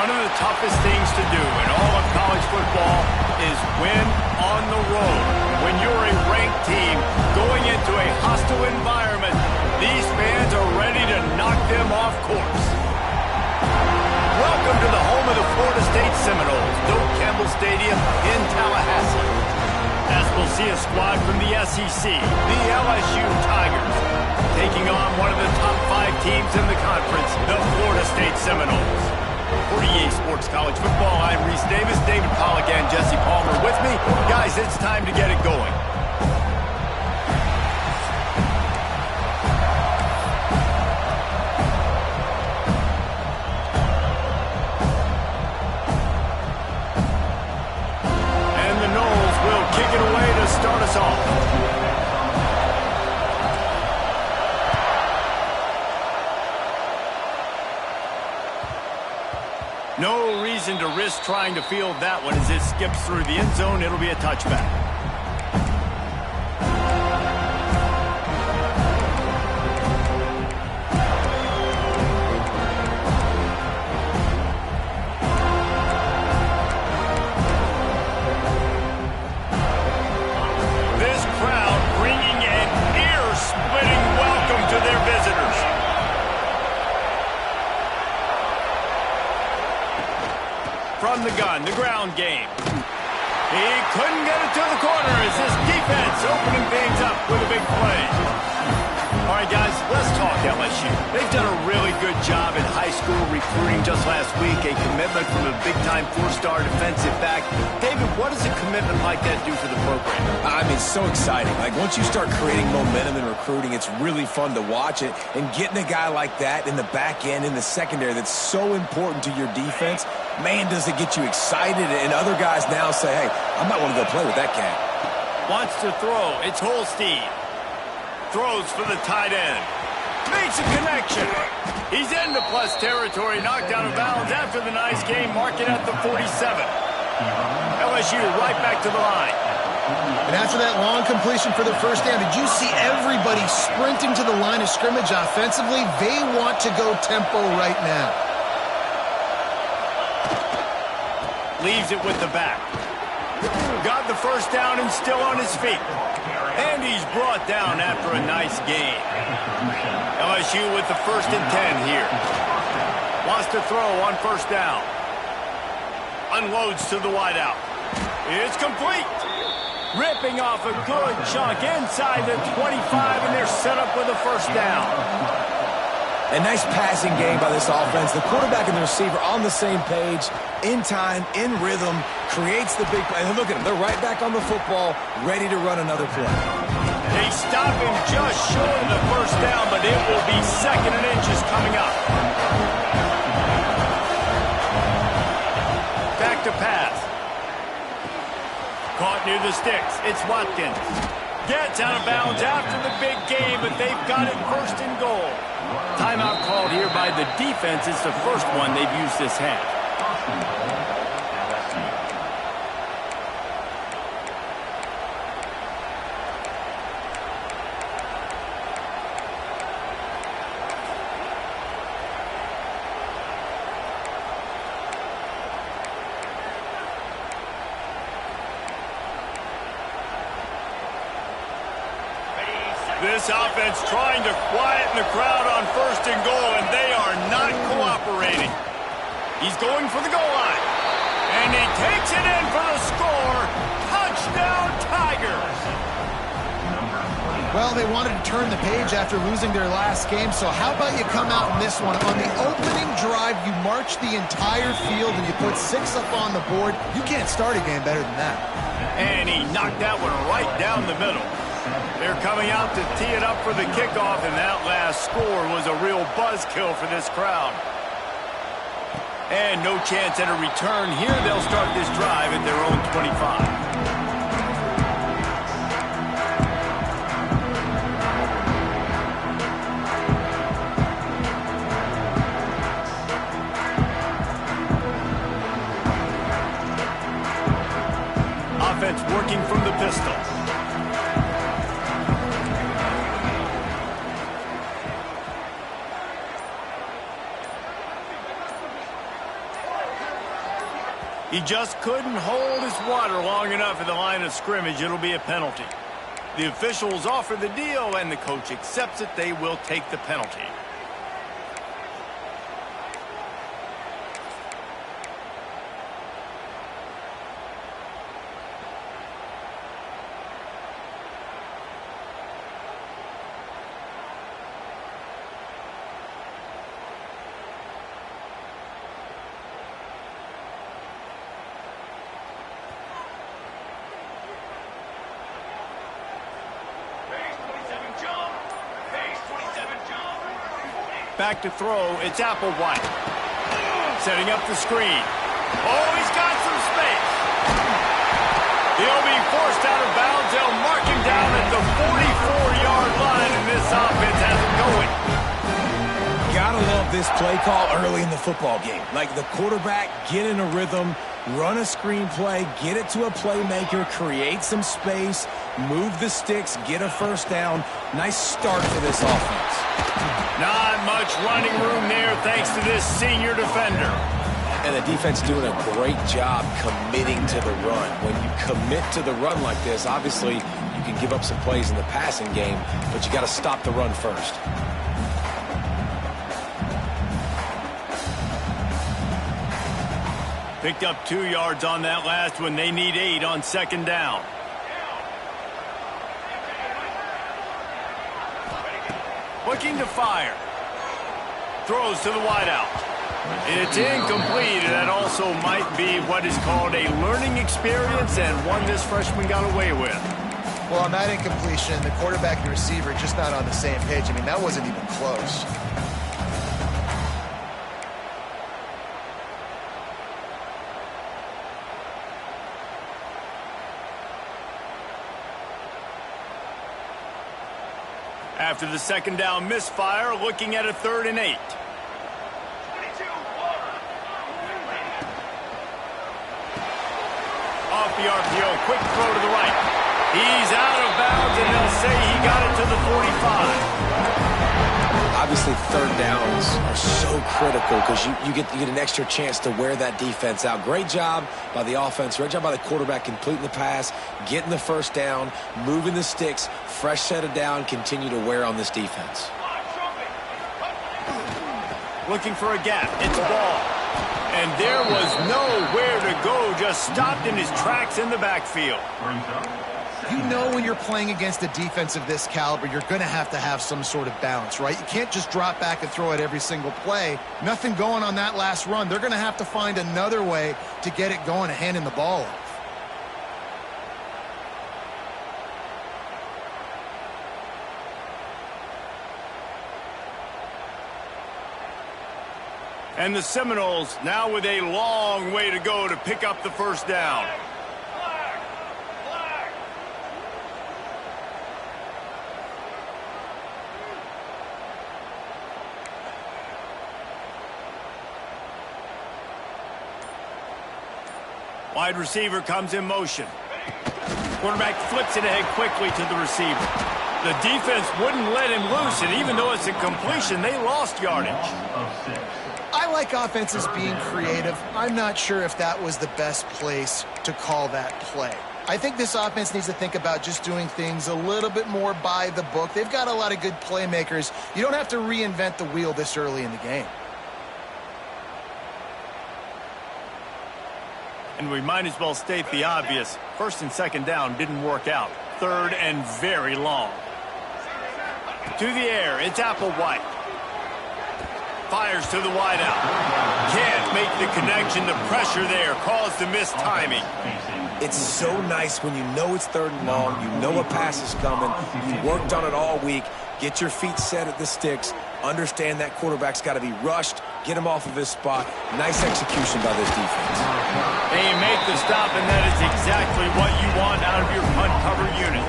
One of the toughest things to do in all of college football is win on the road. When you're a ranked team going into a hostile environment, these fans are ready to knock them off course. Welcome to the home of the Florida State Seminoles, Doak Campbell Stadium in Tallahassee. As we'll see a squad from the SEC, the LSU Tigers, taking on one of the top 5 teams in the conference, the Florida State Seminoles. For EA Sports College Football, I'm Reese Davis, David Pollack, and Jesse Palmer with me. Guys, it's time to get it going. And the Noles will kick it away to start us off. No reason to risk trying to field that one as it skips through the end zone. It'll be a touchback. This crowd bringing an ear-splitting welcome to their visitors. From the gun, the ground game. He couldn't get it to the corner as this defense opening things up with a big play. All right, guys, let's talk LSU. They've done a really good job in high school recruiting just last week, a commitment from a big-time 4-star defensive back. David, what does a commitment like that do for the program? I mean, it's so exciting. Like, once you start creating momentum in recruiting, it's really fun to watch it. And getting a guy like that in the back end, in the secondary, that's so important to your defense, man, does it get you excited. And other guys now say, hey, I might want to go play with that cat. Wants to throw. It's Holstein. Throws for the tight end. Makes a connection. He's into plus territory, knocked out of bounds after the nice game, marking at the 47. LSU right back to the line. And after that long completion for the first down, did you see everybody sprinting to the line of scrimmage offensively? They want to go tempo right now. Leaves it with the back. Got the first down and still on his feet. And he's brought down after a nice gain. LSU with the 1st and 10 here. Wants to throw on first down. Unloads to the wideout. It's complete. Ripping off a good chunk inside the 25, and they're set up with a first down. A nice passing game by this offense. The quarterback and the receiver on the same page, in time, in rhythm, creates the big play. And look at them. They're right back on the football, ready to run another play. They stop him just short of the first down, but it will be 2nd and inches coming up. Back to pass. Caught near the sticks. It's Watkins. Gets out of bounds after the big game, but they've got it 1st and goal. Timeout called here by the defense. It's the first one they've used this half. This offense trying to quieten the crowd on 1st and goal, and they are not cooperating. He's going for the goal line. And he takes it in for the score. Touchdown, Tigers. Well, they wanted to turn the page after losing their last game, so how about you come out in this one? On the opening drive, you march the entire field and you put 6 up on the board. You can't start a game better than that. And he knocked that one right down the middle. They're coming out to tee it up for the kickoff, and that last score was a real buzzkill for this crowd. And no chance at a return here. They'll start this drive at their own 25. Offense working from the pistol. He just couldn't hold his water long enough at the line of scrimmage. It'll be a penalty. The officials offer the deal, and the coach accepts it. They will take the penalty. Back to throw, it's Applewhite. Setting up the screen. Oh, he's got some space. He'll be forced out of bounds. They'll mark him down at the 44-yard line, and this offense has it going. Gotta love this play call early in the football game. Like the quarterback, get in a rhythm, run a screen play, get it to a playmaker, create some space, move the sticks, get a first down. Nice start for this offense. Not much running room there thanks to this senior defender. And the defense doing a great job committing to the run. When you commit to the run like this, obviously you can give up some plays in the passing game, but you got to stop the run first. Picked up 2 yards on that last one. They need 8 on second down. Looking to fire. Throws to the wideout. It's incomplete, and that also might be what is called a learning experience and one this freshman got away with. Well, on that incompletion, the quarterback and receiver just not on the same page. I mean, that wasn't even close. After the second down misfire, looking at a 3rd and 8. Off the RPO, quick throw to the right. He's out of bounds, and they'll say he got it to the 45. Obviously, 3rd downs are so critical because you get an extra chance to wear that defense out. Great job by the offense. Great job by the quarterback completing the pass, getting the first down, moving the sticks, fresh set of down, continue to wear on this defense. Looking for a gap. It's a ball. And there was nowhere to go. Just stopped in his tracks in the backfield. You know when you're playing against a defense of this caliber, you're going to have some sort of balance, right? You can't just drop back and throw it every single play. Nothing going on that last run. They're going to have to find another way to get it going and handing the ball off. And the Seminoles now with a long way to go to pick up the first down. Wide receiver comes in motion. Quarterback flips it ahead quickly to the receiver. The defense wouldn't let him loose, and even though it's a completion, they lost yardage. I like offenses being creative. I'm not sure if that was the best place to call that play. I think this offense needs to think about just doing things a little bit more by the book. They've got a lot of good playmakers. You don't have to reinvent the wheel this early in the game. And we might as well state the obvious. 1st and 2nd down didn't work out. 3rd and very long. To the air, it's Applewhite. Fires to the wideout. Can't make the connection. The pressure there caused the missed timing. It's so nice when you know it's 3rd and long, you know a pass is coming, you worked on it all week, get your feet set at the sticks, understand that quarterback's got to be rushed, get him off of his spot. Nice execution by this defense. They make the stop, and that is exactly what you want out of your punt cover unit.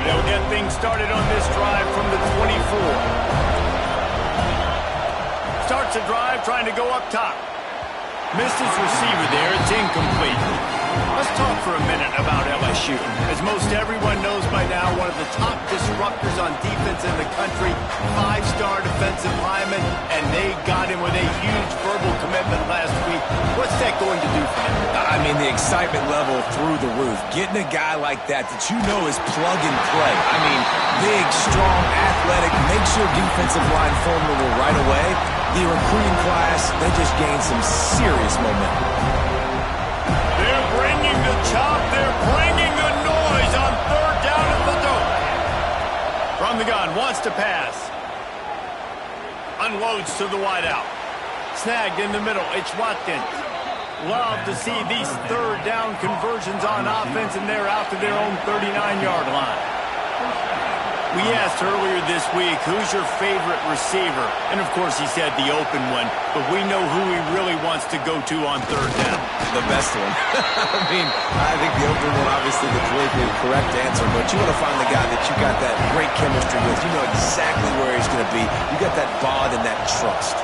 They'll get things started on this drive from the 24. Starts a drive trying to go up top. Missed his receiver there. It's incomplete. Let's talk for a minute about LSU. As most everyone knows by now, one of the top disruptors on defense in the country, 5-star defensive lineman, and they got him with a huge verbal commitment last week. What's that going to do for him? I mean, the excitement level through the roof. Getting a guy like that you know is plug and play. I mean, big, strong, athletic, makes your defensive line formidable right away. The recruiting class, they just gained some serious momentum. They're bringing the chop. They're bringing the noise on 3rd down at the door. From the gun, wants to pass. Unloads to the wideout. Snagged in the middle. It's Watkins. Love to see these 3rd down conversions on offense, and they're out to their own 39-yard line. We asked earlier this week, who's your favorite receiver? And, of course, he said the open one, but we know who he really wants to go to on 3rd down. The best one. I mean, I think the open one, obviously, the politically correct answer, but you want to find the guy that you got that great chemistry with. You know exactly where he's going to be. You got that bond and that trust.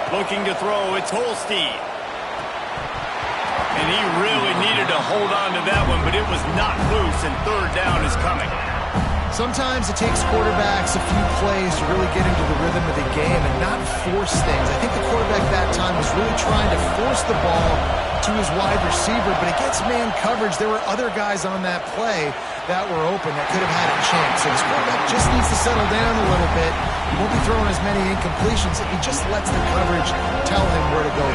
Looking to throw, it's Holstein. And he really needed to hold on to that one, but it was not loose, and 3rd down is coming. Sometimes it takes quarterbacks a few plays to really get into the rhythm of the game and not force things. I think the quarterback that time was really trying to force the ball to his wide receiver, but against man coverage, there were other guys on that play that were open that could have had a chance. So his quarterback just needs to settle down a little bit. He won't be throwing as many incompletions if he just lets the coverage tell him where to go.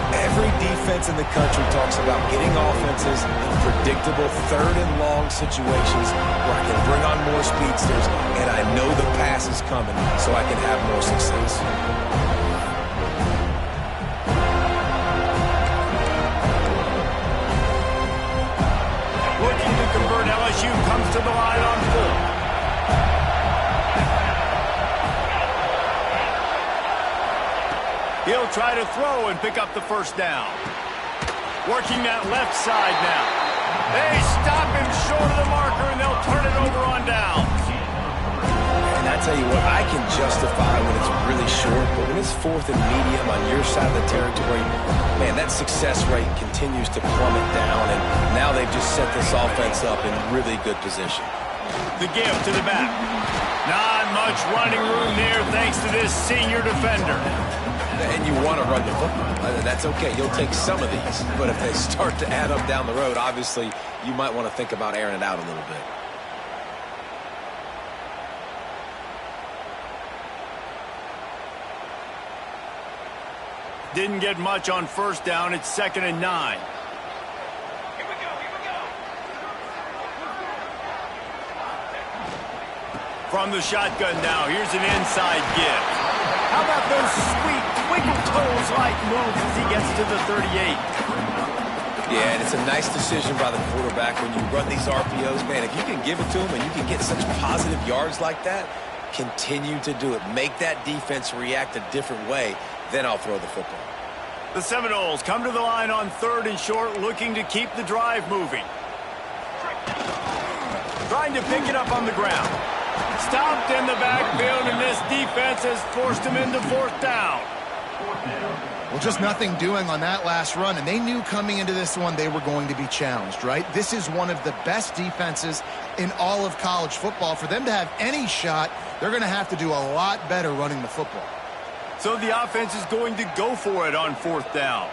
Every defense in the country talks about getting offenses in predictable 3rd and long situations where I can bring on more speedsters and I know the pass is coming so I can have more success. Looking to convert, LSU comes to the line on 4th. He'll try to throw and pick up the 1st down. Working that left side now. They stop him short of the marker, and they'll turn it over on down. And I tell you what, I can justify when it's really short, but when it's 4th and medium on your side of the territory, man, that success rate continues to plummet down, and now they've just set this offense up in really good position. The give to the back. Not much running room there thanks to this senior defender. And you want to run the football. That's okay. You'll take some of these. But if they start to add up down the road, obviously, you might want to think about airing it out a little bit. Didn't get much on 1st down. It's 2nd and 9. From the shotgun now, here's an inside give. How about those sweet twinkle toes-like moves as he gets to the 38? Yeah, and it's a nice decision by the quarterback when you run these RPOs. Man, if you can give it to him and you can get such positive yards like that, continue to do it. Make that defense react a different way, then I'll throw the football. The Seminoles come to the line on 3rd and short, looking to keep the drive moving. Trying to pick it up on the ground. Stopped in the backfield, and this defense has forced him into 4th down. Well, just nothing doing on that last run, and they knew coming into this one they were going to be challenged, right? This is one of the best defenses in all of college football. For them to have any shot, they're going to have to do a lot better running the football. So the offense is going to go for it on 4th down.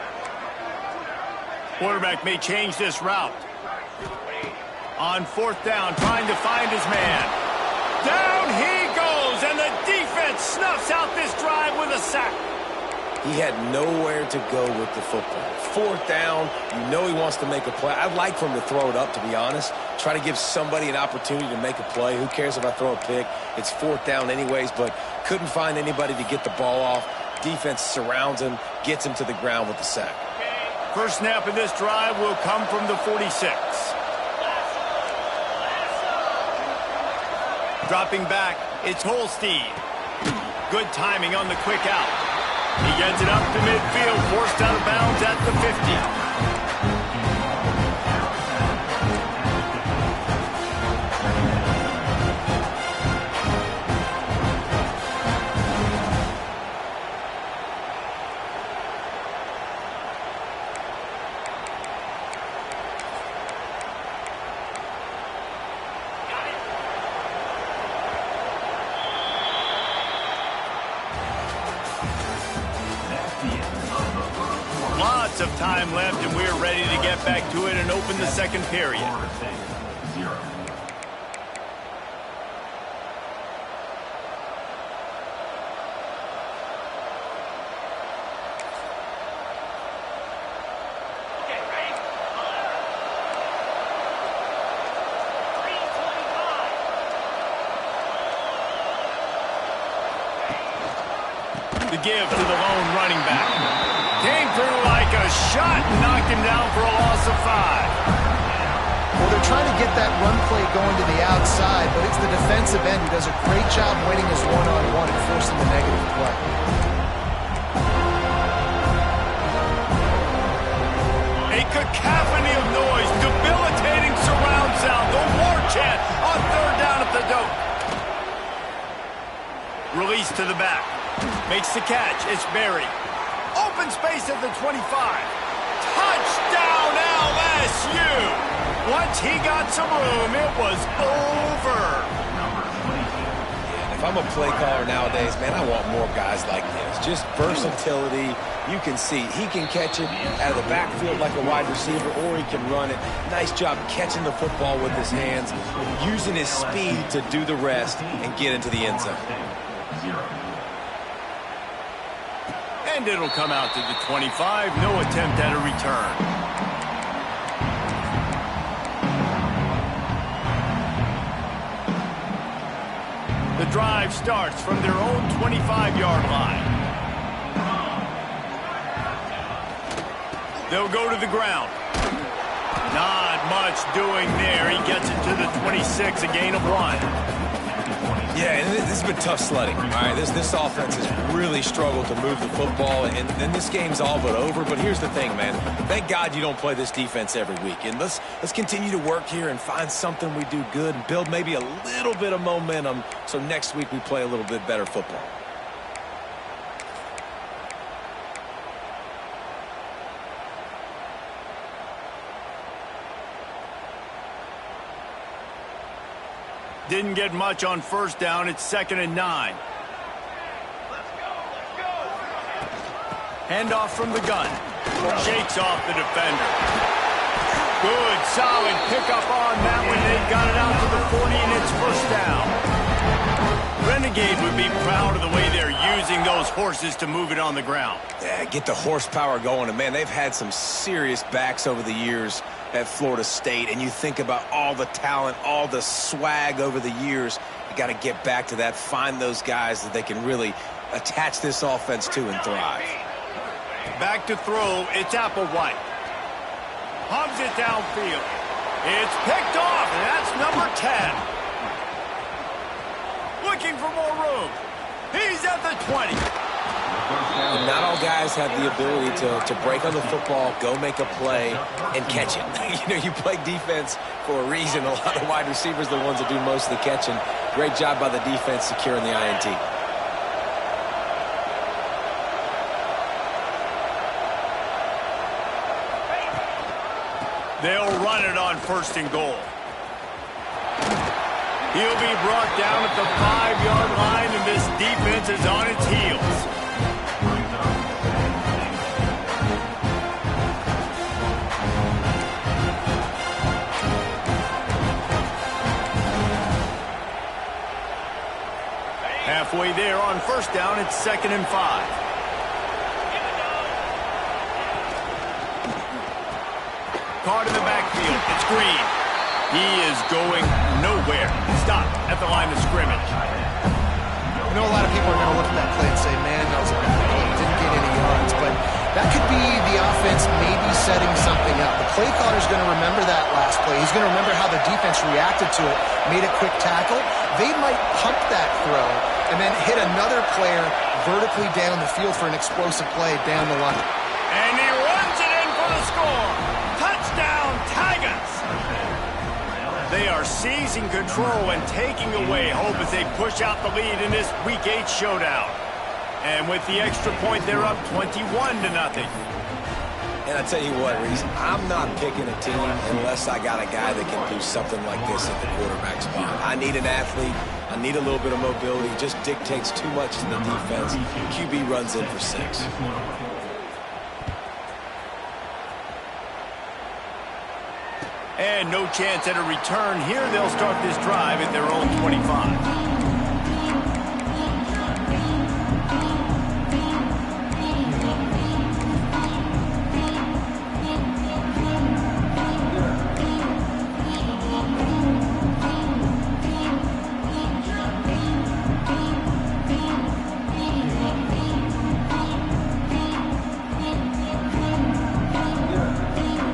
Quarterback may change this route. On 4th down, trying to find his man. Down he goes, and the defense snuffs out this drive with a sack. He had nowhere to go with the football. 4th down, you know he wants to make a play. I'd like for him to throw it up, to be honest. Try to give somebody an opportunity to make a play. Who cares if I throw a pick? It's 4th down anyways, but couldn't find anybody to get the ball off. Defense surrounds him, gets him to the ground with the sack. First snap of this drive will come from the 46. Dropping back, it's Holstein. Good timing on the quick out. He gets it up to midfield, forced out of bounds at the 50. minutes of time left, and we're ready to get back to it and open the second period. The give to the lone running back. Came through like a shot and knocked him down for a loss of 5. Well, they're trying to get that run play going to the outside, but it's the defensive end who does a great job winning his one-on-one and forcing the negative play. A cacophony of noise, debilitating surround sound, the war chant on third down at the dope. Release to the back. Makes the catch. It's Berry. Open space at the 25. Touchdown, LSU! Once he got some room, it was over. If I'm a play caller nowadays, man, I want more guys like this. Just versatility. You can see he can catch it out of the backfield like a wide receiver, or he can run it. Nice job catching the football with his hands, using his speed to do the rest and get into the end zone. And it'll come out to the 25. No attempt at a return. The drive starts from their own 25-yard line. They'll go to the ground. Not much doing there. He gets it to the 26, a gain of 1. Yeah, and this has been tough sledding. All right, this offense has really struggled to move the football, and this game's all but over. But here's the thing, man. Thank God you don't play this defense every week. And let's continue to work here and find something we do good and build maybe a little bit of momentum so next week we play a little bit better football. Didn't get much on first down. It's 2nd and 9. Handoff from the gun. Shakes off the defender. Good, solid pickup on that one. They got it out to the 40, and it's first down. Renegade would be proud of the way they're using those horses to move it on the ground. Yeah, get the horsepower going. And, man, they've had some serious backs over the years at Florida State, and you think about all the talent, all the swag over the years. You got to get back to that, find those guys that they can really attach this offense to and thrive. Back to throw, it's Applewhite. Hubs it downfield. It's picked off, and that's number 10. Looking for more room. He's at the 20. And not all guys have the ability to break on the football, go make a play, and catch it. You play defense for a reason. A lot of wide receivers are the ones that do most of the catching. Great job by the defense securing the INT. They'll run it on 1st and goal. He'll be brought down at the 5-yard line, and this defense is on its heels. Halfway there on first down, it's 2nd and 5. Caught in the backfield, it's Green. He is going nowhere. Stop at the line of scrimmage. I know a lot of people are going to look at that play and say, man, that was a bad play. Didn't get any yards, but that could be the offense maybe setting something up. The play caller's going to remember that last play. He's going to remember how the defense reacted to it, made a quick tackle. They might pump that throw and then hit another player vertically down the field for an explosive play down the line. And he runs it in for the score. Touchdown, Tigers! They are seizing control and taking away hope as they push out the lead in this Week 8 showdown. And with the extra point, they're up 21-0. And I tell you what, Reese, I'm not picking a team unless I got a guy that can do something like this at the quarterback spot. I need an athlete. I need a little bit of mobility. It just dictates too much to the defense. QB runs in for 6. And no chance at a return here. They'll start this drive at their own 25.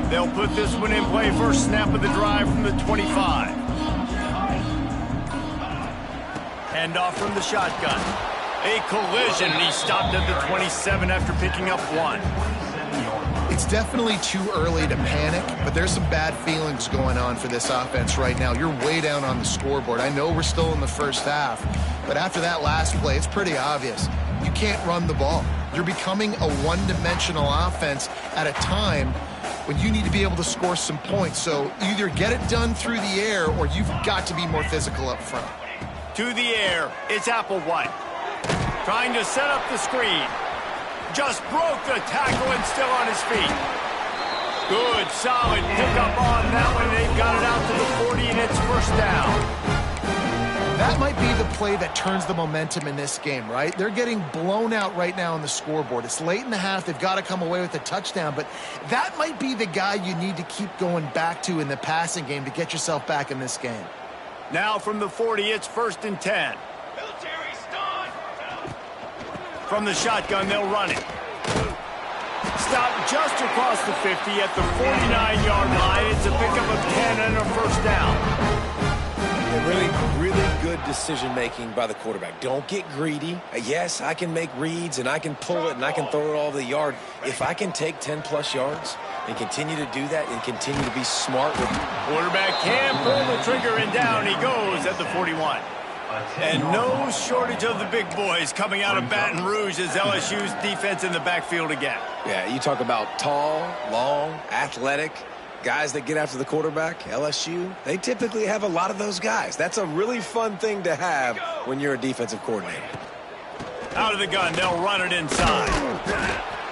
They'll put this one in play. First snap of the drive from the 25. Handoff from the shotgun. A collision, and he stopped at the 27 after picking up 1. It's definitely too early to panic, but there's some bad feelings going on for this offense right now. You're way down on the scoreboard. I know we're still in the first half, but after that last play, it's pretty obvious. You can't run the ball. You're becoming a one-dimensional offense at a time when you need to be able to score some points. So either get it done through the air or you've got to be more physical up front. To the air, it's Applewhite. Trying to set up the screen. Just broke the tackle and still on his feet. Good, solid pickup on that one. They've got it out to the 40, and it's first down. That might be the play that turns the momentum in this game, right? They're getting blown out right now on the scoreboard. It's late in the half. They've got to come away with a touchdown, but that might be the guy you need to keep going back to in the passing game to get yourself back in this game. Now from the 40, it's 1st and 10. From the shotgun, they'll run it. Stop just across the 50 at the 49-yard line. It's a pickup of 10 and a first down. Really good decision-making by the quarterback. Don't get greedy. Yes, I can make reads, and I can pull it, and I can throw it all over the yard. If I can take 10-plus yards and continue to do that and continue to be smart with it. Quarterback can pull the trigger, and down he goes at the 41. And no shortage of the big boys coming out of Baton Rouge as LSU's defense in the backfield again. Yeah, you talk about tall, long, athletic guys that get after the quarterback. LSU, they typically have a lot of those guys. That's a really fun thing to have when you're a defensive coordinator. Out of the gun, they'll run it inside.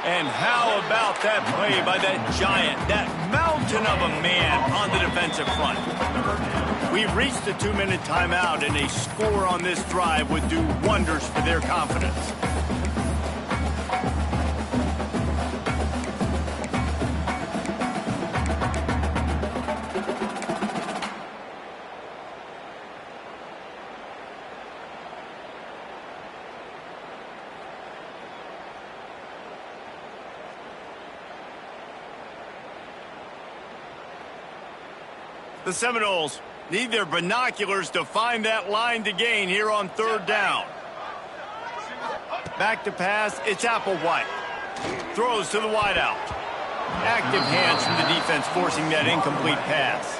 And how about that play by that giant, that mountain of a man on the defensive front? We've reached the 2-minute timeout, and a score on this drive would do wonders for their confidence. The Seminoles need their binoculars to find that line to gain here on 3rd down. Back to pass, it's Applewhite. Throws to the wideout. Active hands from the defense forcing that incomplete pass.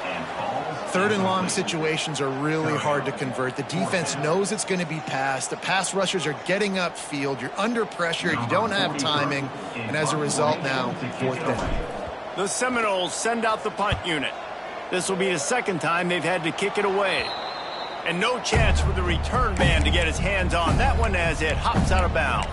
3rd and long situations are really hard to convert. The defense knows it's going to be passed. The pass rushers are getting upfield. You're under pressure. You don't have timing. And as a result now, 4th down. The Seminoles send out the punt unit. This will be the second time they've had to kick it away. And no chance for the return man to get his hands on that one as it hops out of bounds.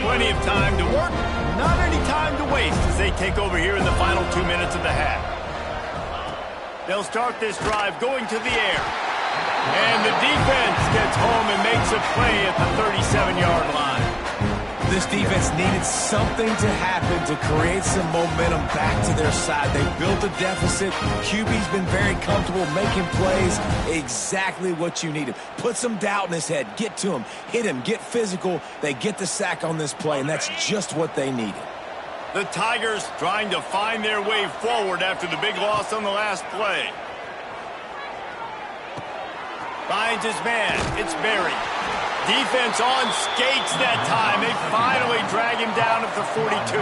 Plenty of time to work, not any time to waste as they take over here in the final 2 minutes of the half. They'll start this drive going to the air. And the defense gets home and makes a play at the 37-yard line. This defense needed something to happen to create some momentum back to their side. They built a deficit. QB's been very comfortable making plays. Exactly what you needed. Put some doubt in his head. Get to him. Hit him. Get physical. They get the sack on this play, and that's just what they needed. The Tigers trying to find their way forward after the big loss on the last play. Finds his man. It's Berry. Defense on skates that time. They finally drag him down at the 42.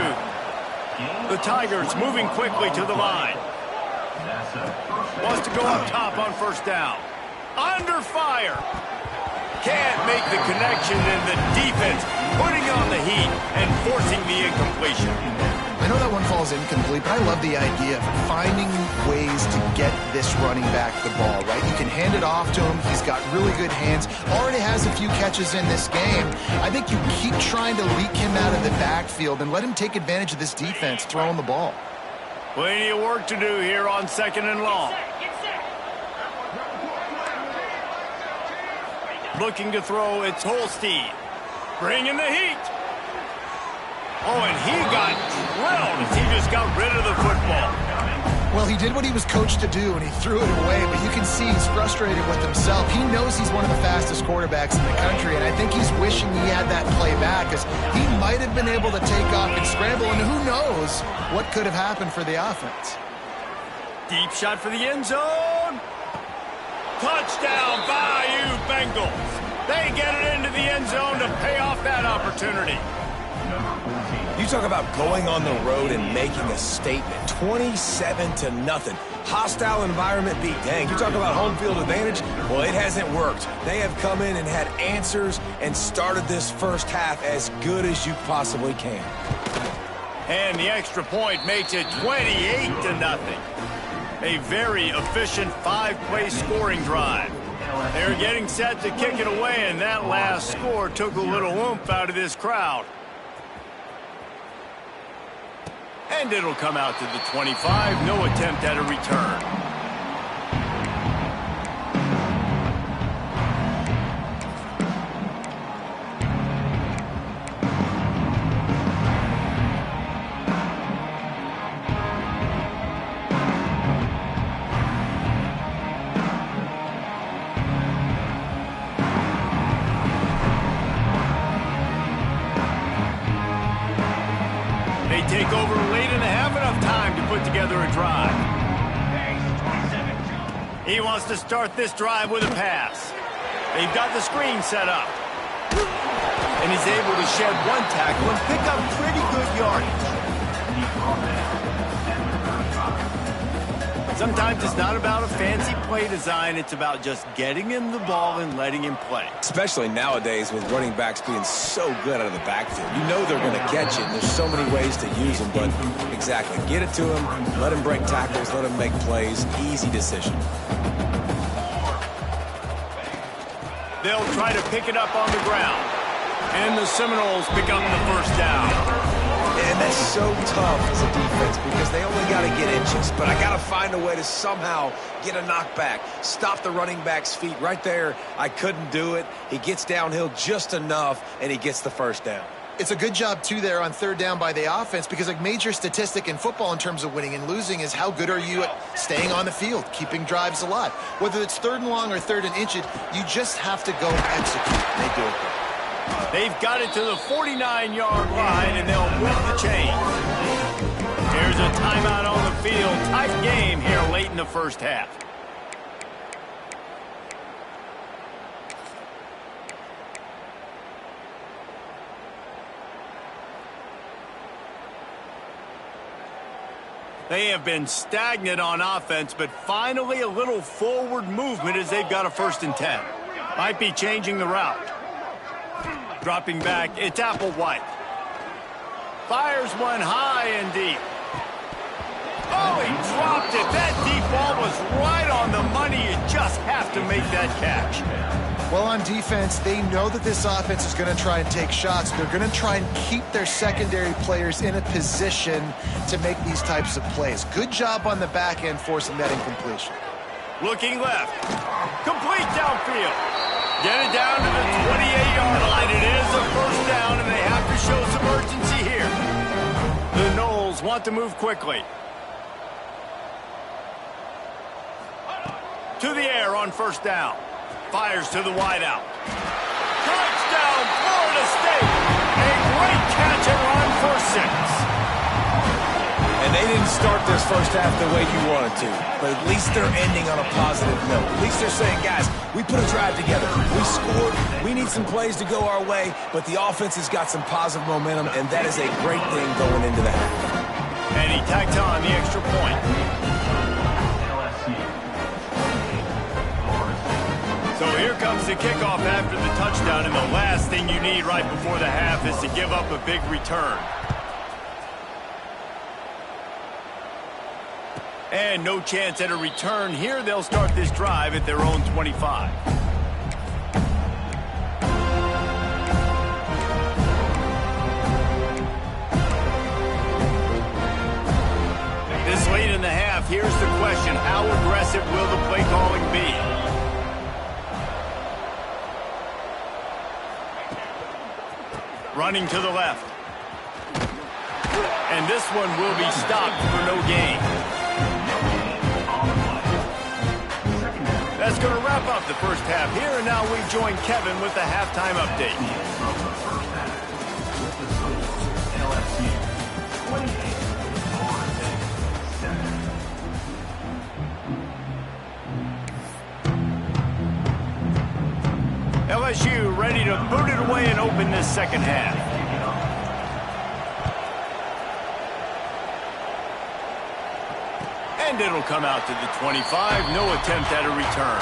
The Tigers moving quickly to the line. Wants to go up top on 1st down. Under fire. Can't make the connection, and the defense putting on the heat and forcing the incompletion. I know that one falls incomplete, but I love the idea of finding ways to get this running back the ball, right? You can hand it off to him. He's got really good hands. Already has a few catches in this game. I think you keep trying to leak him out of the backfield and let him take advantage of this defense throwing the ball. Plenty of work to do here on 2nd and long. Looking to throw, it's Holstein. Bringing the heat. Oh, and he got drilled as he just got rid of the football. Well, he did what he was coached to do, and he threw it away, but you can see he's frustrated with himself. He knows he's one of the fastest quarterbacks in the country, and I think he's wishing he had that play back, because he might have been able to take off and scramble, and who knows what could have happened for the offense. Deep shot for the end zone. Touchdown, Bayou Bengals. They get it into the end zone to pay off that opportunity. You talk about going on the road and making a statement. 27-0. Hostile environment beat. Dang, you talk about home field advantage? Well, it hasn't worked. They have come in and had answers and started this first half as good as you possibly can. And the extra point makes it 28-0. A very efficient 5-play scoring drive. They're getting set to kick it away, and that last score took a little oomph out of this crowd. And it'll come out to the 25. No attempt at a return. Take over late and have enough time to put together a drive. He wants to start this drive with a pass. They've got the screen set up. And he's able to shed one tackle and pick up pretty good yardage. Sometimes it's not about a fancy play design. It's about just getting him the ball and letting him play. Especially nowadays with running backs being so good out of the backfield. You know they're going to catch it, and there's so many ways to use them. But exactly, get it to him, let him break tackles, let him make plays. Easy decision. They'll try to pick it up on the ground. And the Seminoles pick up the first down. And that's so tough as a defense because they only got to get inches. But I got to find a way to somehow get a knockback, stop the running back's feet. Right there, I couldn't do it. He gets downhill just enough, and he gets the first down. It's a good job, too, there on 3rd down by the offense because a major statistic in football in terms of winning and losing is how good are you at staying on the field, keeping drives alive. Whether it's 3rd and long or 3rd and inches, you just have to go execute. They do it. They've got it to the 49-yard line, and they'll move the chains. There's a timeout on the field. Tight game here late in the first half. They have been stagnant on offense, but finally a little forward movement as they've got a 1st and 10. Might be changing the route. Dropping back, it's Applewhite. Fires one high and deep. Oh, he dropped it. That deep ball was right on the money. You just have to make that catch. Well, on defense, they know that this offense is going to try and take shots. They're going to try and keep their secondary players in a position to make these types of plays. Good job on the back end forcing that incompletion. Looking left. Complete downfield. Get it down to the 28-yard line. It is a 1st down, and they have to show some urgency here. The Noles want to move quickly. To the air on 1st down. Fires to the wideout. Touchdown, Florida State. A great catch and run for 6. And they didn't start this first half the way you wanted to. But at least they're ending on a positive note. At least they're saying, guys, we put a drive together. We scored. We need some plays to go our way. But the offense has got some positive momentum, and that is a great thing going into the half. And he tacked on the extra point. So here comes the kickoff after the touchdown, and the last thing you need right before the half is to give up a big return. And no chance at a return here. They'll start this drive at their own 25. This late in the half, here's the question. How aggressive will the play calling be? Running to the left. And this one will be stopped for no gain. That's going to wrap up the first half here, and now we join Kevin with the halftime update. LSU ready to boot it away and open this second half. And it'll come out to the 25. No attempt at a return.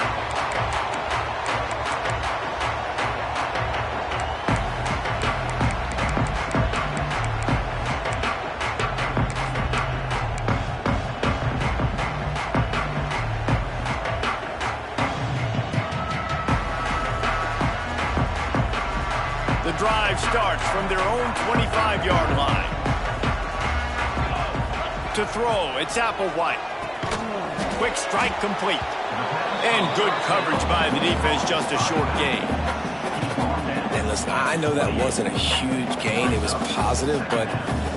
The drive starts from their own 25-yard line. To throw, it's Applewhite. Quick strike complete. And good coverage by the defense, just a short gain. And listen, I know that wasn't a huge gain. It was positive, but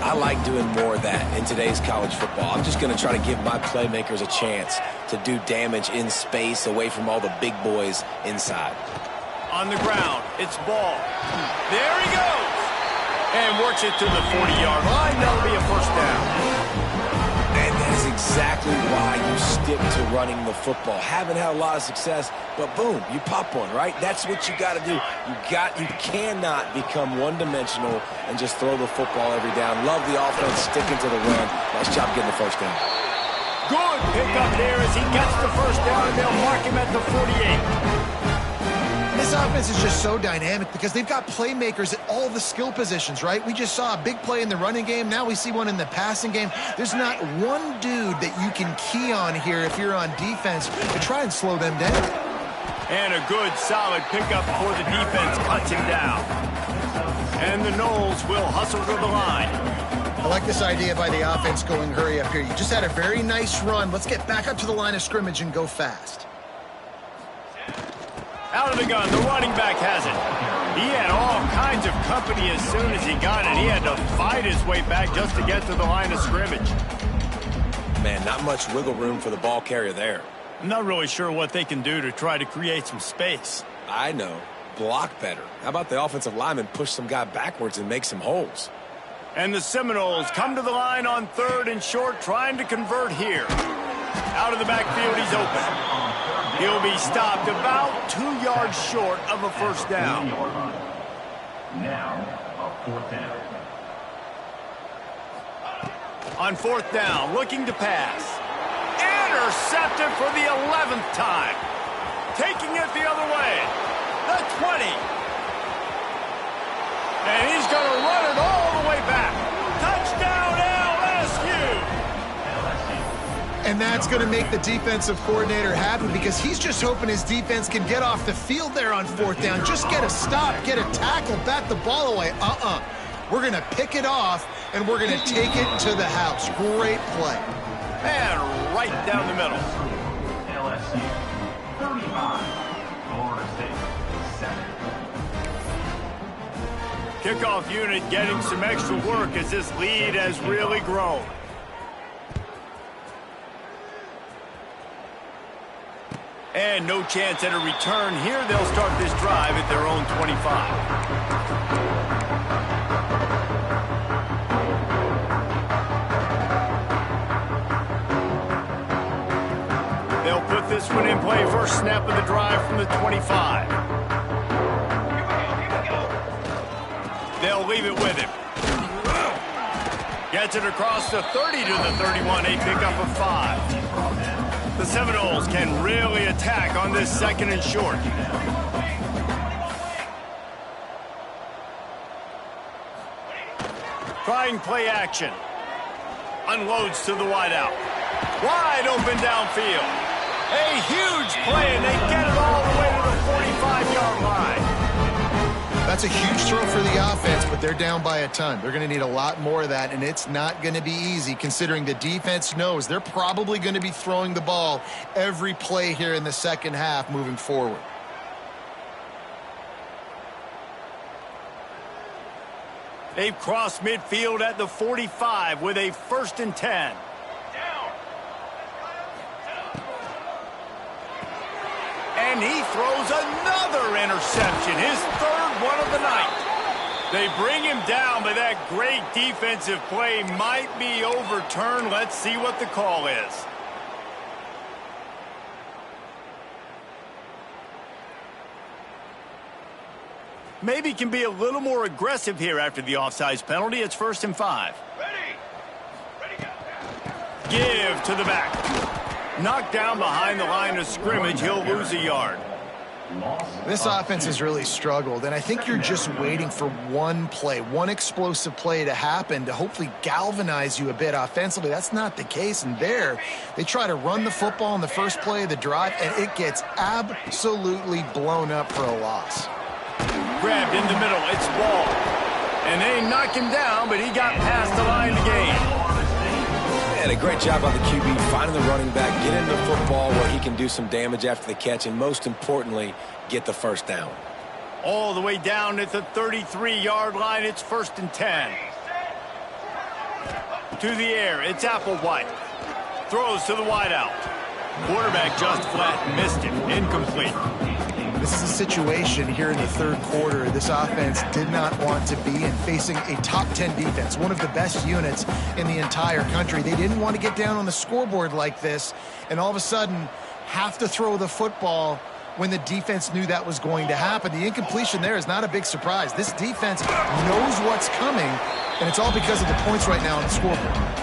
I like doing more of that in today's college football. I'm just going to try to give my playmakers a chance to do damage in space away from all the big boys inside. On the ground, it's Ball. There he goes. And works it to the 40-yard line. That'll be a first down. And that is exactly why you stick to running the football. Haven't had a lot of success, but boom, you pop one, right? That's what you got to do. You cannot become one-dimensional and just throw the football every down. Love the offense, sticking to the run. Nice job getting the first down. Good pickup there as he gets the first down, and they'll mark him at the 48. This offense is just so dynamic because they've got playmakers at all the skill positions, right? We just saw a big play in the running game. Now we see one in the passing game. There's not one dude that you can key on here if you're on defense to try and slow them down. And a good, solid pickup for the defense cuts him down. And the Noles will hustle to the line. I like this idea by the offense going hurry up here. You just had a very nice run. Let's get back up to the line of scrimmage and go fast. Out of the gun, the running back has it. He had all kinds of company as soon as he got it. He had to fight his way back just to get to the line of scrimmage. Man, not much wiggle room for the ball carrier there. I'm not really sure what they can do to try to create some space. I know. Block better. How about the offensive lineman push some guy backwards and make some holes? And the Seminoles come to the line on 3rd and short, trying to convert here. Out of the backfield, he's open. He'll be stopped about 2 yards short of a first down. Now, a 4th down. On 4th down, looking to pass. Intercepted for the 11th time. Taking it the other way. The 20. And he's going to run it all the way back. Touchdown, LSU! And that's going to make the defensive coordinator happy because he's just hoping his defense can get off the field there on 4th down. Just get a stop, get a tackle, bat the ball away. We're going to pick it off, and we're going to take it to the house. Great play. And right down the middle. LSU, 35. Florida State, 7. Kickoff unit getting some extra work as this lead has really grown. And no chance at a return here. They'll start this drive at their own 25. They'll put this one in play. First snap of the drive from the 25. They'll leave it with him. Gets it across the 30 to the 31. A pickup of 5. The Seminoles can really attack on this 2nd and short. Trying play action. Unloads to the wideout. Wide open downfield. A huge play, and they get it all the way to the 45-yard line. That's a huge throw for the offense, but they're down by a ton. They're going to need a lot more of that, and it's not going to be easy considering the defense knows they're probably going to be throwing the ball every play here in the second half moving forward. They've crossed midfield at the 45 with a 1st and 10. And he throws another interception, his 3rd one of the night. They bring him down, but that great defensive play might be overturned. Let's see what the call is. Maybe can be a little more aggressive here after the offsides penalty. It's 1st and 5. Give to the back. Knocked down behind the line of scrimmage. He'll lose a yard. This offense has really struggled, and I think you're just waiting for one play, one explosive play to happen to hopefully galvanize you a bit offensively. That's not the case, and there they try to run the football in the first play of the drive, and it gets absolutely blown up for a loss. Grabbed in the middle. It's ball. And they knock him down, but he got past the line to gain. A great job by the QB finding the running back, get into the football where he can do some damage after the catch, and most importantly, get the 1st down. All the way down at the 33-yard line, it's 1st and 10. To the air, it's Applewhite. Throws to the wideout. Quarterback just flat missed it. Incomplete. This is a situation here in the 3rd quarter this offense did not want to be in, facing a top 10 defense, one of the best units in the entire country. They didn't want to get down on the scoreboard like this and all of a sudden have to throw the football when the defense knew that was going to happen. The incompletion there is not a big surprise. This defense knows what's coming, and it's all because of the points right now on the scoreboard.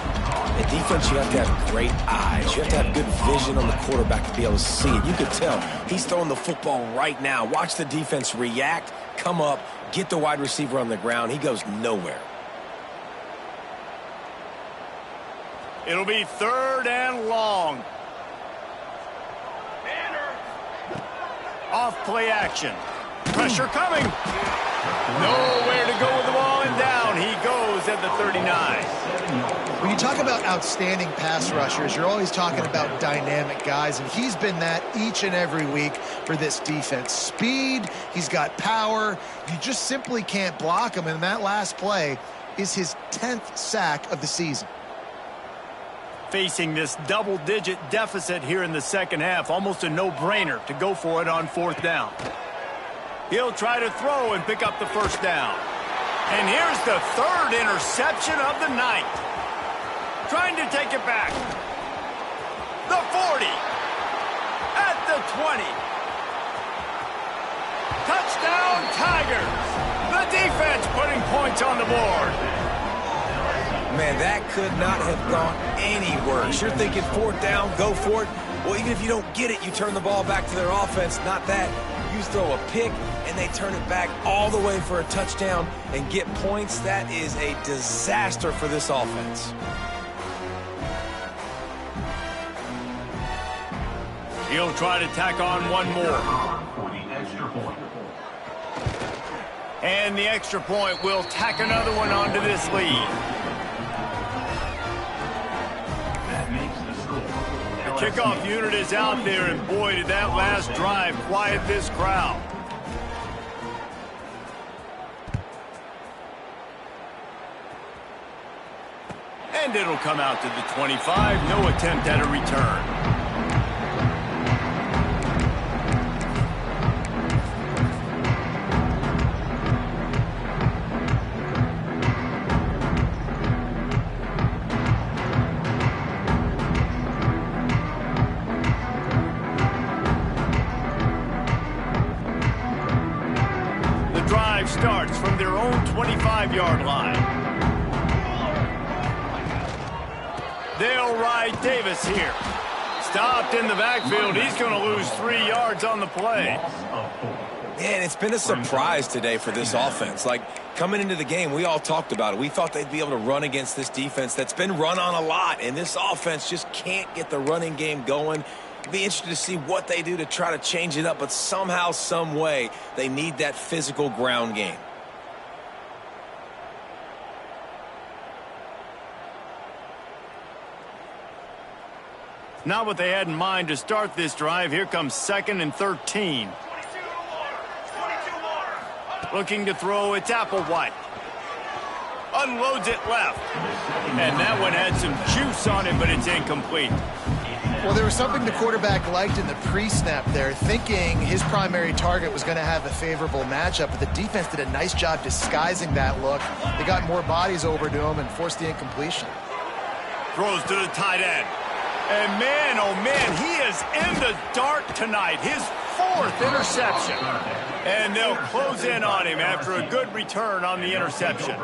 In defense, you have to have great eyes. You have to have good vision on the quarterback to be able to see it. You could tell he's throwing the football right now. Watch the defense react, come up, get the wide receiver on the ground. He goes nowhere. It'll be 3rd and long. Off play action. Pressure coming. Nowhere to go with the ball, and down he goes at the 39. When you talk about outstanding pass rushers, you're always talking about dynamic guys, and he's been that each and every week for this defense. Speed, he's got power. You just simply can't block him, and that last play is his 10th sack of the season. Facing this double-digit deficit here in the second half, almost a no-brainer to go for it on 4th down. He'll try to throw and pick up the 1st down. And here's the 3rd interception of the night. Trying to take it back. The 40. At the 20. Touchdown, Tigers. The defense putting points on the board. Man, that could not have gone any worse. You're thinking 4th down, go for it. Well, even if you don't get it, you turn the ball back to their offense. Not that. You throw a pick, and they turn it back all the way for a touchdown and get points. That is a disaster for this offense. He'll try to tack on one more. And the extra point will tack another one onto this lead. The kickoff unit is out there, and boy, did that last drive quiet this crowd. And it'll come out to the 25. No attempt at a return. Starts from their own 25-yard line. They'll ride Davis here. Stopped in the backfield. He's going to lose 3 yards on the play. Man, it's been a surprise today for this offense. Like, coming into the game, we all talked about it. We thought they'd be able to run against this defense that's been run on a lot, and this offense just can't get the running game going. Be interested to see what they do to try to change it up, but somehow, some way, they need that physical ground game. Not what they had in mind to start this drive. Here comes 2nd and 13. Looking to throw, it's Applewhite. Unloads it left. And that one had some juice on it, but it's incomplete. Well, there was something the quarterback liked in the pre-snap there, thinking his primary target was going to have a favorable matchup, but the defense did a nice job disguising that look. They got more bodies over to him and forced the incompletion. Throws to the tight end. And man, oh man, he is in the dark tonight. His 4th interception. And they'll close in on him after a good return on the interception.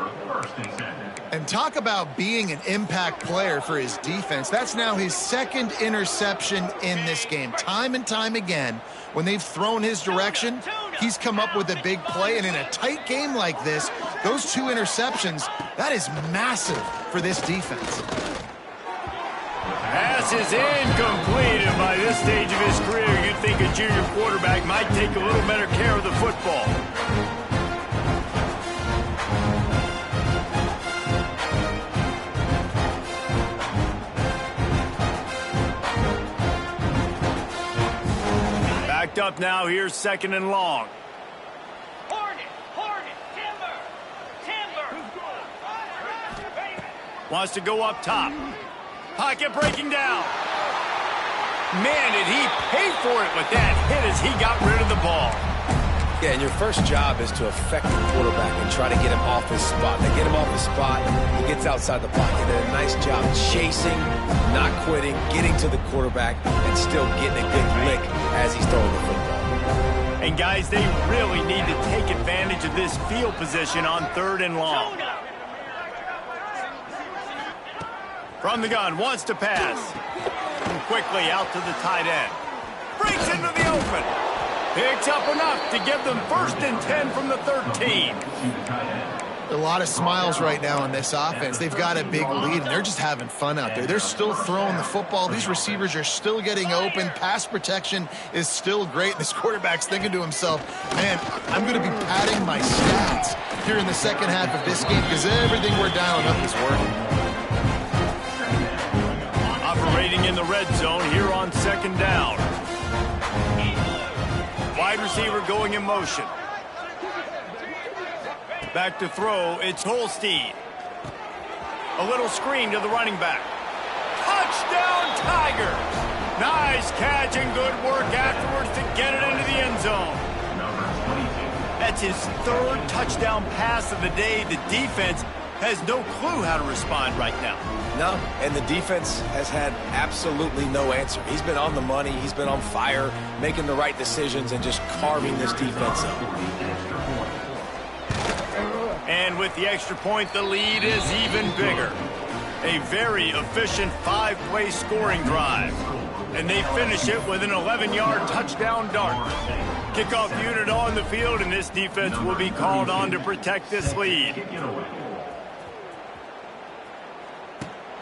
And talk about being an impact player for his defense. That's now his 2nd interception in this game. Time and time again, when they've thrown his direction, he's come up with a big play. And in a tight game like this, those 2 interceptions, that is massive for this defense. Pass is incomplete, and by this stage of his career, you'd think a junior quarterback might take a little better care of the football. Backed up now, here's 2nd and long. Wants to go up top. Pocket breaking down. Man, did he pay for it with that hit as he got rid of the ball. Yeah, and your first job is to affect the quarterback and try to get him off his spot. They get him off his spot, he gets outside the pocket. They did a nice job chasing, not quitting, getting to the quarterback, and still getting a good lick as he's throwing the football. And guys, they really need to take advantage of this field position on 3rd and long. From the gun, wants to pass. Quickly out to the tight end. Breaks into the open. Picks up enough to give them 1st and 10 from the 13. A lot of smiles right now in this offense. They've got a big lead, and they're just having fun out there. They're still throwing the football. These receivers are still getting open. Pass protection is still great. This quarterback's thinking to himself, man, I'm going to be padding my stats here in the second half of this game because everything we're dialing up is working. Operating in the red zone here on 2nd down. Wide receiver going in motion. Back to throw, it's Holstein. A little screen to the running back. Touchdown, Tigers! Nice catch and good work afterwards to get it into the end zone. That's his 3rd touchdown pass of the day. The defense has no clue how to respond right now. No, and the defense has had absolutely no answer. He's been on the money. He's been on fire, making the right decisions and just carving this defense up. And with the extra point, the lead is even bigger. A very efficient 5-play scoring drive. And they finish it with an 11-yard touchdown dart. Kickoff unit on the field, and this defense will be called on to protect this lead.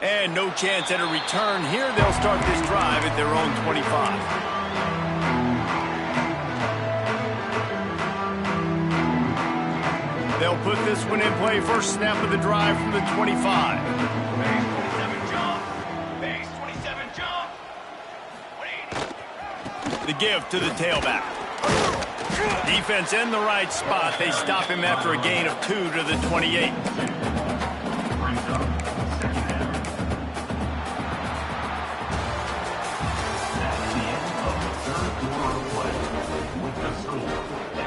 And no chance at a return here. They'll start this drive at their own 25. They'll put this one in play. First snap of the drive from the 25. Base 27 jump. The give to the tailback. Defense in the right spot. They stop him after a gain of 2 to the 28.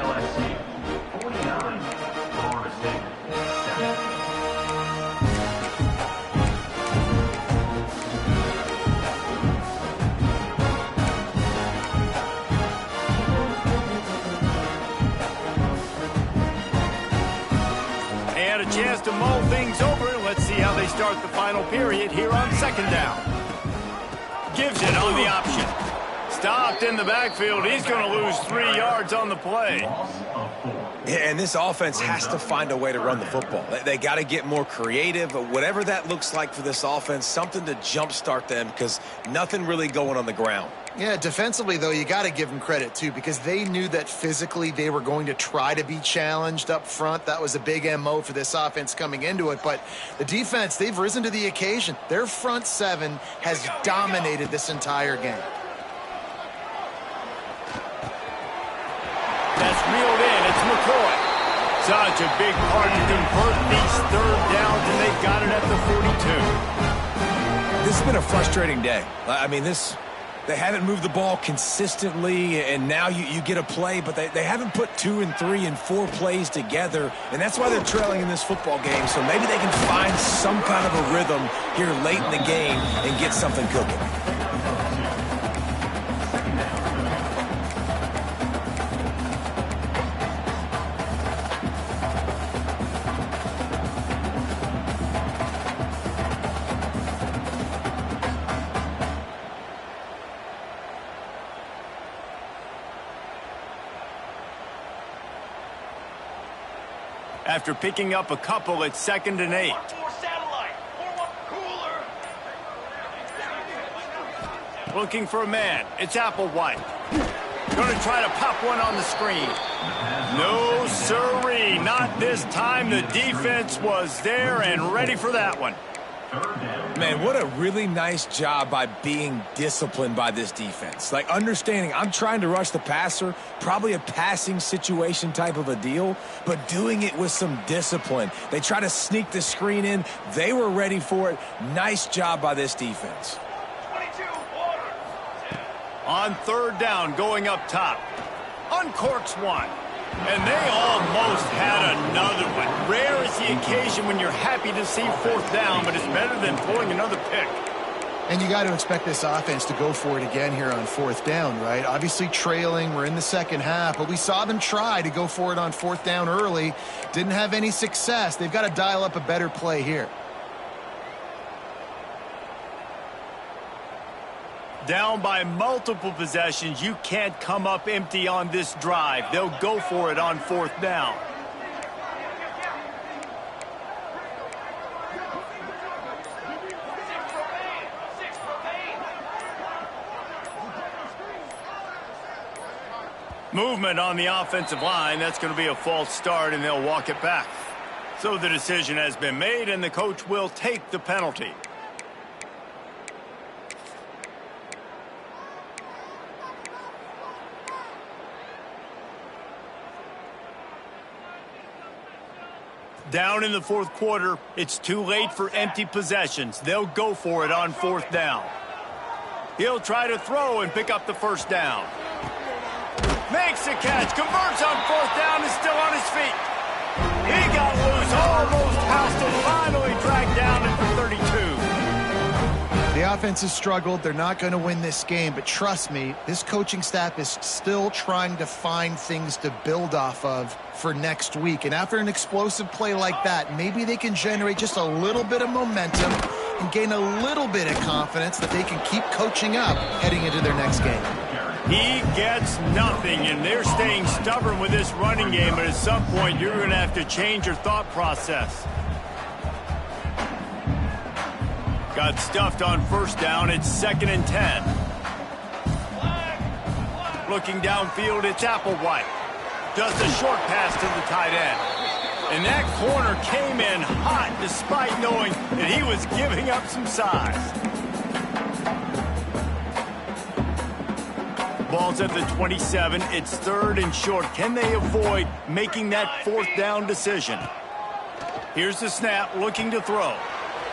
LSU 49, Florida State 7. And a chance to mull things over. Let's see how they start the final period here on 2nd down. Gives it on the option. Stopped in the backfield. He's going to lose 3 yards on the play. Yeah, and this offense has to find a way to run the football. They got to get more creative, whatever that looks like for this offense, something to jumpstart them because nothing really going on the ground. Yeah, defensively, though, you got to give them credit, too, because they knew that physically they were going to try to be challenged up front. That was a big MO for this offense coming into it. But the defense, they've risen to the occasion. Their front seven has dominated this entire game. That's reeled in. It's McCoy. Such a big part to convert these third downs, and they've got it at the 42. This has been a frustrating day. I mean, they haven't moved the ball consistently, and now you get a play, but they haven't put 2 and 3 and 4 plays together, and that's why they're trailing in this football game. So maybe they can find some kind of a rhythm here late in the game and get something cooking. After picking up a couple at 2nd and 8. Looking for a man. It's Applewhite. Going to try to pop one on the screen. No, sirree. Not this time. The defense was there and ready for that one. Man, what a really nice job by being disciplined by this defense. Like, understanding I'm trying to rush the passer, probably a passing situation type of a deal, but doing it with some discipline. They try to sneak the screen in. They were ready for it. Nice job by this defense. On 3rd down, going up top. Uncorks one. And they almost had another one. Rare is the occasion when you're happy to see 4th down, but it's better than pulling another pick. And you got to expect this offense to go for it again here on 4th down, right? Obviously trailing, we're in the second half, but we saw them try to go for it on 4th down early. Didn't have any success. They've got to dial up a better play here. Down by multiple possessions, you can't come up empty on this drive. They'll go for it on 4th down. Movement on the offensive line. That's going to be a false start, and they'll walk it back. So the decision has been made, and the coach will take the penalty. Down in the 4th quarter, it's too late for empty possessions. They'll go for it on 4th down. He'll try to throw and pick up the 1st down. Makes the catch, converts on 4th down, is still on his feet. He got loose, almost housed and finally dragged down at the 32. The offense has struggled. They're not going to win this game, but trust me, this coaching staff is still trying to find things to build off of for next week. And after an explosive play like that, maybe they can generate just a little bit of momentum and gain a little bit of confidence that they can keep coaching up heading into their next game. He gets nothing, and they're staying stubborn with this running game, but at some point you're going to have to change your thought process. Got stuffed on 1st down. It's 2nd and 10. Looking downfield, it's Applewhite. Just a short pass to the tight end. And that corner came in hot despite knowing that he was giving up some size. Ball's at the 27. It's 3rd and short. Can they avoid making that 4th down decision? Here's the snap, looking to throw.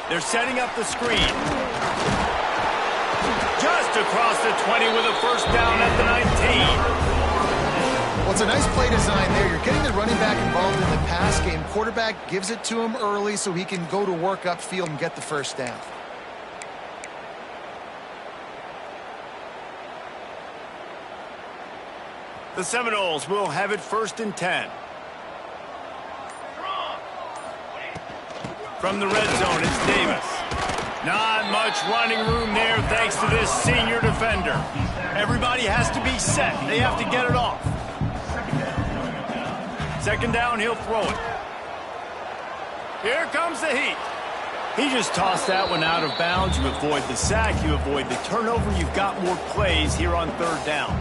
They're setting up the screen. Just across the 20 with a 1st down at the 19. Well, it's a nice play design there. You're getting the running back involved in the pass game. Quarterback gives it to him early so he can go to work upfield and get the 1st down. The Seminoles will have it 1st and 10. From the red zone, it's Davis. Not much running room there thanks to this senior defender. Everybody has to be set. They have to get it off. Second down, he'll throw it. Here comes the heat. He just tossed that one out of bounds. You avoid the sack. You avoid the turnover. You've got more plays here on third down.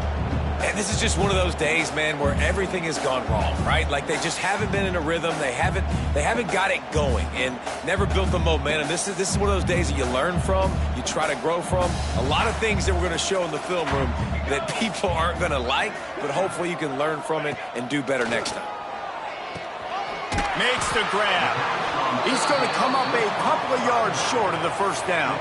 And this is just one of those days, man, where everything has gone wrong, right? Like they just haven't been in a rhythm. They haven't got it going and never built the momentum. This is one of those days that you learn from, you try to grow from. A lot of things that we're going to show in the film room that people aren't going to like, but hopefully you can learn from it and do better next time. Makes the grab. He's going to come up a couple of yards short of the first down.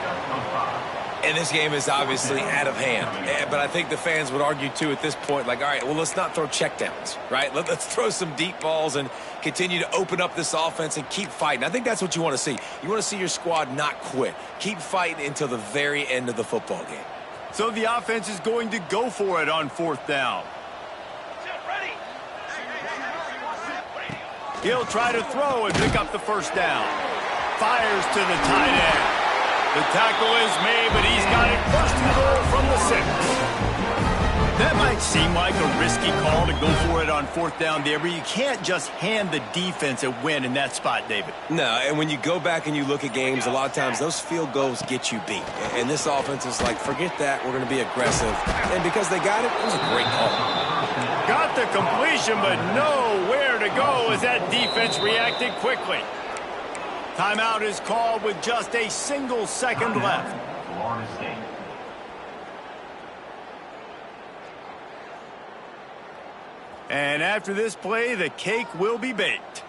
And this game is obviously out of hand. But I think the fans would argue, too, at this point, like, all right, well, let's not throw checkdowns, right? Let's throw some deep balls and continue to open up this offense and keep fighting. I think that's what you want to see. You want to see your squad not quit. Keep fighting until the very end of the football game. So the offense is going to go for it on fourth down. He'll try to throw and pick up the first down. Fires to the tight end. The tackle is made, but he's got it first and goal from the 6. That might seem like a risky call to go for it on fourth down there, but you can't just hand the defense a win in that spot, David. No, and when you go back and you look at games, a lot of times those field goals get you beat. And this offense is like, forget that, we're going to be aggressive. And because they got it, it was a great call. Got the completion, but nowhere to go as that defense reacted quickly. Timeout is called with just a single second left. And after this play, the cake will be baked.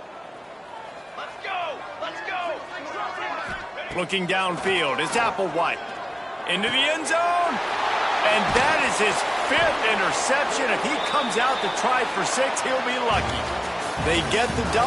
Let's go! Let's go! Looking downfield, it's Applewhite. Into the end zone. And that is his 5th interception. If he comes out to try for 6, he'll be lucky. They get the double.